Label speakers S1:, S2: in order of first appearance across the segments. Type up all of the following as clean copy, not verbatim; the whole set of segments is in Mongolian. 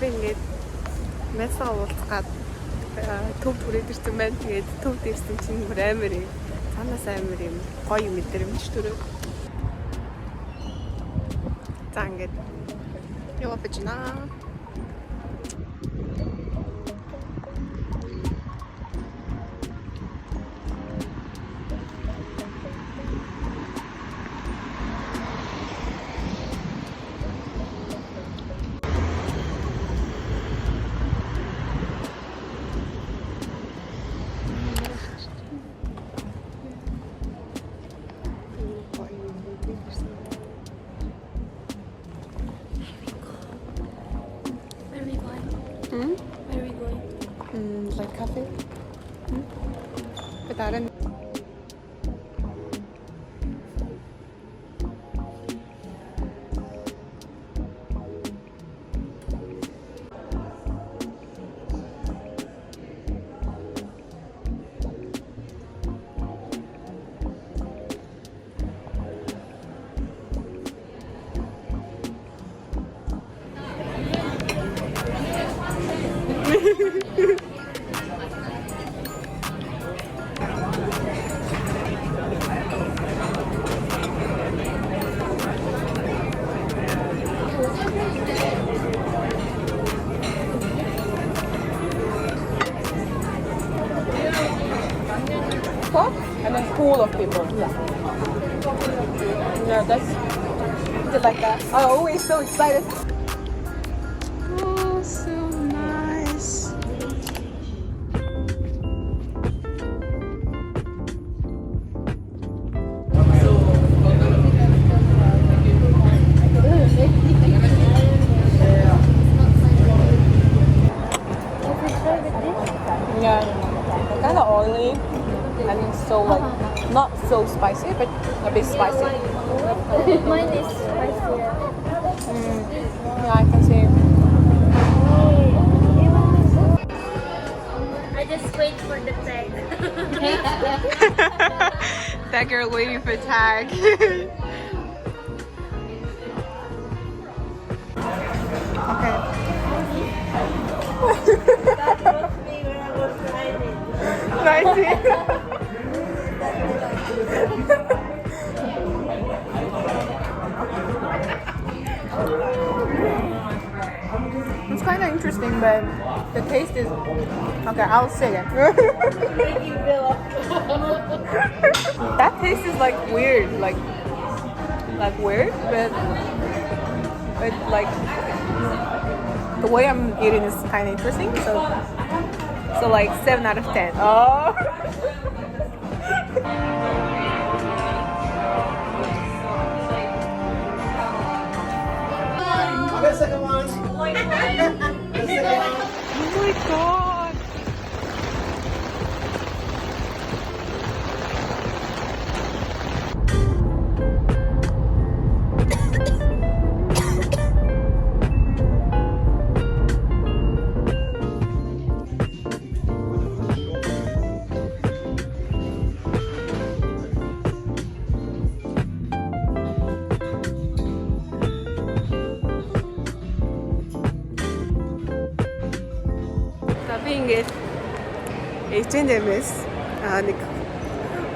S1: Би ингээд меса уулзгаад төв түрээд ирсэн байна. Тэгээд төвд ирсэн чинь бүр амар юм. Цаанаас амар юм гоё мэдрэмж төрөө. За ингээд яваа бижнаа.
S2: Where are we going?
S1: Like cafe. But 다른 and then pool of people. Yeah, that's just like that. I'm always so excited. Oh, so nice. Yeah, kind of oily and so like not so spicy, but a bit spicy.
S2: Mine is spicier.
S1: Yeah, I can see.
S2: I just wait for the tag.
S1: That girl waiting for tag. Okay.
S3: That was me when I was
S1: 19. It's kind of interesting, but the taste is okay. I'll say it. That taste is like weird, like weird, but like the way I'm eating is kind of interesting. So like 7 out of 10. Oh.
S3: The second one.
S1: Oh my god. Ингээд H&M-с нэг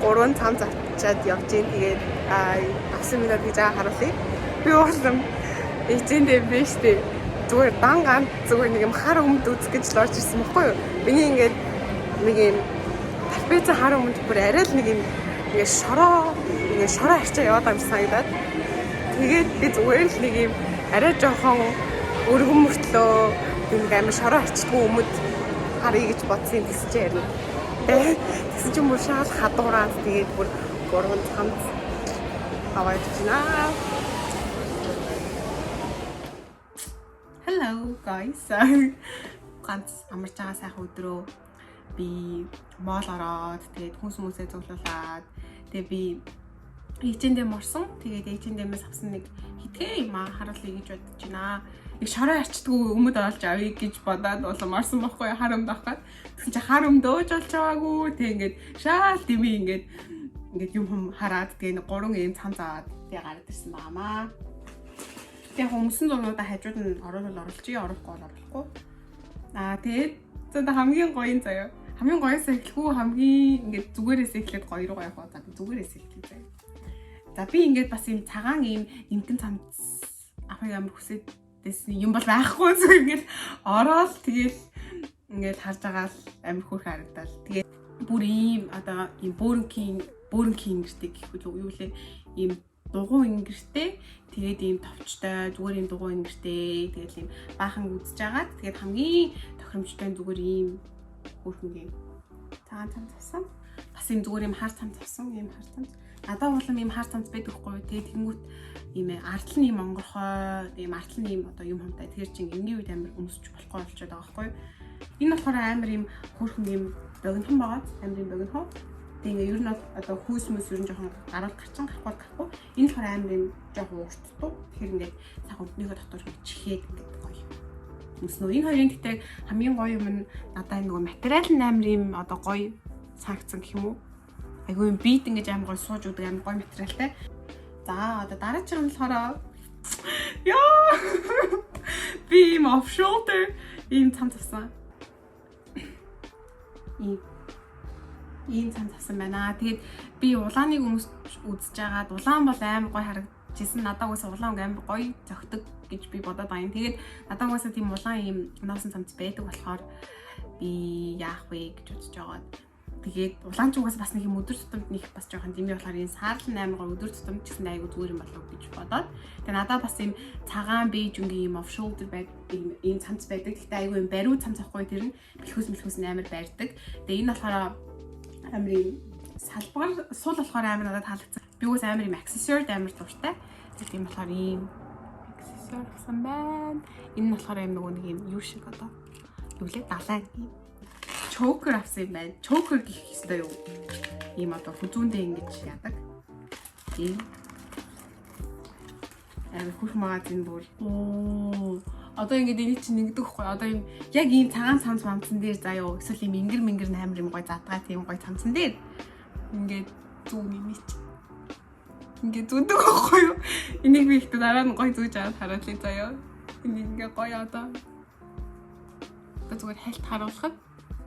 S1: 3 цам завчаад явж ийн. Тэгээд авсан минут гэж харуулъя. Би уулам H&M биш үү? Зүгээр дан ганц зүгээр нэг юм хар өмд үзэх гэж л орж ирсэн байхгүй юу? Миний ингээд нэг юм тарпица хар өмд бүр арай л нэг юм ингээд шороо арчаа яваад байгаа юм санагдаад. Тэгээд би зүгээр л нэг юм арай жоохон өргөн мөртлөө нэг амар шороо арчдгүй өмд харъя гэж бодсон юм гэсэн чинь ярина. Тэгсэн чинь бүр шал хадуураад тэгээд бүр 3 цамц аваад байна. Hello guys. Ганц амарч байгаа сайхан өдрөө би моол ороод тэгээд хүмүүсээ цуглуулад тэгээд би ээжэндээ морсон. Тэгээд ээжэндээс авсан нэг хитгэн юм харуулъя гэж бодож байна. Нэг шороо арчдгүй өмд олж авъя гэж бодоод улам орсон байхгүй хар өмд авахад. Тэгсэн чинь хар өмд өөж олж аваагүй. Тэг ингээд шаал дими ингээд юм хараад тэгээд 3 ийм цам заагаад тэгээд гараад ирсэн байнамаа. Тэгээд хүмүүсийн зурнуудаа хажууд нь оруулчихъя, оруулахгүй. Тэгээд зөв хамгийн гоё юм заяа. Хамгийн гоёс эхлэхгүй хамгийн ингээд зүгээрээс эхлээд гоё руу явах удаа би зүгээрээс эхлэв заяа. За би ингээд бас юм цагаан ийм эмгэн цамц авах амар хүсэдсэн юм бол байхгүй зүг ингээд ороод тэгээд ингээд харж байгаа л амар хөөрхөн харагдал. Тэгээд бүр ийм одоо ийм бөөрөнгийн гэртэй гэхгүй юу лээ ийм дугуй ингэртэй тэгээд ийм товчтой зүгээр ийм дугуй ингэртэй тэгээд ийм баахан үзэж агаад тэгээд хамгийн тохиромжтой зүгээр ийм хөрхөнгийн цагаан цамц авсан. Бас ийм зүгээр ийм хар цамц авсан. Ийм хар цамц. Надад улам ийм хар цамц байдаг хгүй. Тэгээд тэнгүүт ийм ардл нь ийм онгорхой, ийм ардл нь ийм одоо юм хамтай. Тэгэхээр чинь энгийн үед амар өмсөж болохгүй болчиход байгаа хгүй. Энэ болохоор амар ийм хөрхөн ийм богинохон байгаа. Амар ийм богинохон. Тэгээ ер нь одоо хүйс мэс ер нь жоохон гарал гарчин гарахгүй. Энэ болохоор амар юм жоохон уртдуу. Тэгэхээр ингээд цаг өднийхөө дотор чихээд ингээд гоё. Mëснөө энэ хоёрын гэхдээ хамгийн гоё юм нь надад нөгөө материал нь амар юм одоо гоё цаагцсан гэх юм уу. Айгуу юм бит ингээд амар гоё сууж удаг амар гоё материалтай. За одоо дараагийн нь болохоор яа би юм off shoulder ийм цамц авсан. Ийм цамц авсан байна. Тэгээд би улааныг үзэж байгаад улаан бол амар гоё харагдчихсэн. Надад уусаа улаан амар гоё зөгтөг гэж би бодоод байгаа юм. Тэгээд надад уусаа тийм улаан ийм ноосон цамц байдаг болохоор би яах вэ гэж бодож байгаа. Тэгээд улаан ч угаасаа бас нэг юм өдөр тутамд нэг бас жоохон дими болохоор энэ саарлан амар гоё өдөр тутамд ч гэсэн айгу зүгээр юм болов гэж бодоод. Тэгээд надад бас ийм цагаан бейжүнгийн ийм off shoulder байдаг ийм цамц байдаг. Гэхдээ айгу юм бариу цамц авахгүй тэр нь бэлхүүс амар байрдаг. Тэгээд энэ болохоор амар юм салбар сул болохоор амар надад таалагдсан. Би үс амар юм accessory амар дуртай. Тийм болохоор ийм accessory гэсэн байна. Энэ нь болохоор юм нөгөө нэг юм юу шиг одоо юу лээ далайн юм choker авсан юм байна. Choker гэх хэвээр юу? Ийм одоо хүзүүндээ ингэж яадаг. Тийм. Амар хурх магазин бүр. Одоо ингээд эний чинь нэгдэг хгүй. Одоо юм яг ийм цагаан цамц мамцсан дээр заяа эсвэл ийм ингэр амар юм гой задгаа тийм гой цамцсан дээр ингээд зүүн юм чи. Ингээд зүндэг хгүй юу. Энийг би ихтэй дараа нь гой зүүж аваад хараалаа заяа. Энийг ингээд гой одоо зүгээр хальт харуулахад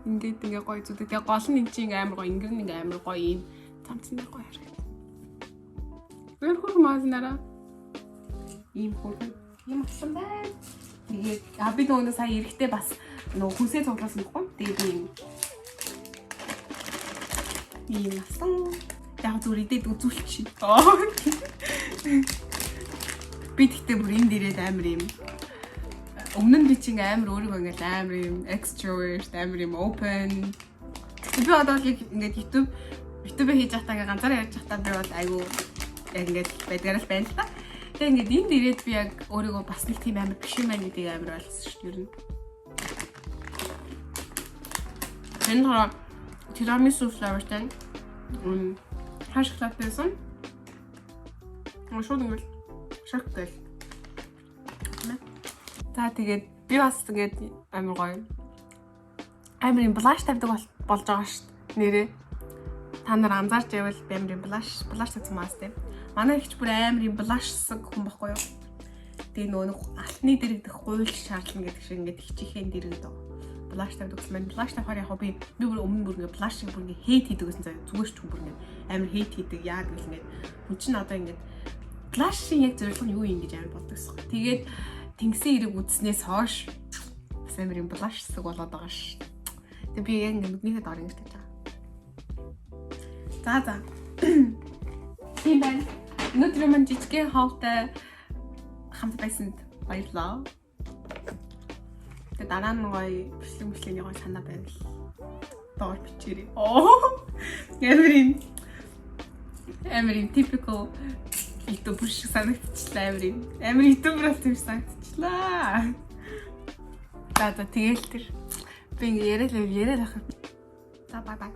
S1: ингээд ингээ гой зүдэг. Тэгээ гол нь энэ чинь амар гой ингэр нэг амар гой ийм цамцсан дээр гой харагдав. Өөр хурх мазнараа ийм хурх юм авсан байна. Тэгээд би нөгөө сая эрэхтэй бас нөгөө хүнсээ цуглуулсан байхгүй. Тэгээд ийм авсан. Яг зүгээр идээд үзүүлчих. Би тэгтээ бүр энэ дээрээ амар юм. Өмнө нь би чинь амар өөрийгөө ингээд амар юм extrovert, амар юм open. Би одоо л ингээд YouTube хийж байхдаа ингээд ганцаараа ярьж байхдаа би бол айгүй яг ингээд байдгаараа л байна л та. Тэгээ ингээд энд ирээд би яг өөрийгөө бас нэг тийм амар биш юм байна гэдгийг амар ойлгосон шүү дээ. Энэ хаа tiramisu flavorтай. Хаш шоколадтай. Шууд ингээд шоколад. За тэгээд би бас тэгээд амар гоё. Амар юм blush тавьдаг болж байгаа шүү дээ. Нэрээ. Та нар анзаарч байвал би амар юм blush тавьсан маас тийм. Манай ихч бүр амар юм blushсаг хүн байхгүй юу? Тэгээ нөгөө алтны дэрэгдэх гуйлж шаардлаган гэдэг шиг ингээд хичээхэн дэрэгдэг. Blush тавьдаг гэсэн маань blush тавахаар яг би бүр өмнө бүр ингээд blush бүр ингээд hate хийдэг гэсэн заа зүгээр ч бүр ингээд амар hate хийдэг яг л ингээд хүн чинь одоо ингээд blush-ийн яг зорилго нь юу юм гэж амар боддог. Тэгээд тэнгисийн хэрэг үзснээс хойш бас амар юм blush-саг болоод байгаа ш. Тэгээ би яг ингээд нүднийхээ дор ингэж тавьж байгаа. За Тийм байна. Өнөөдөр маань жижигхэн хавтай хамт байсанд баярлалаа. Тэгээ дараа нь гоё бичлэгийн гоё санаа байвал доор бичээрэй. Эмрийн typical ютубер шиг санагдчихлаа Эмрийн ютубер болсон шиг санагдчихлаа. За тэгэл тэр би ингэ яриад ах. За бай бай.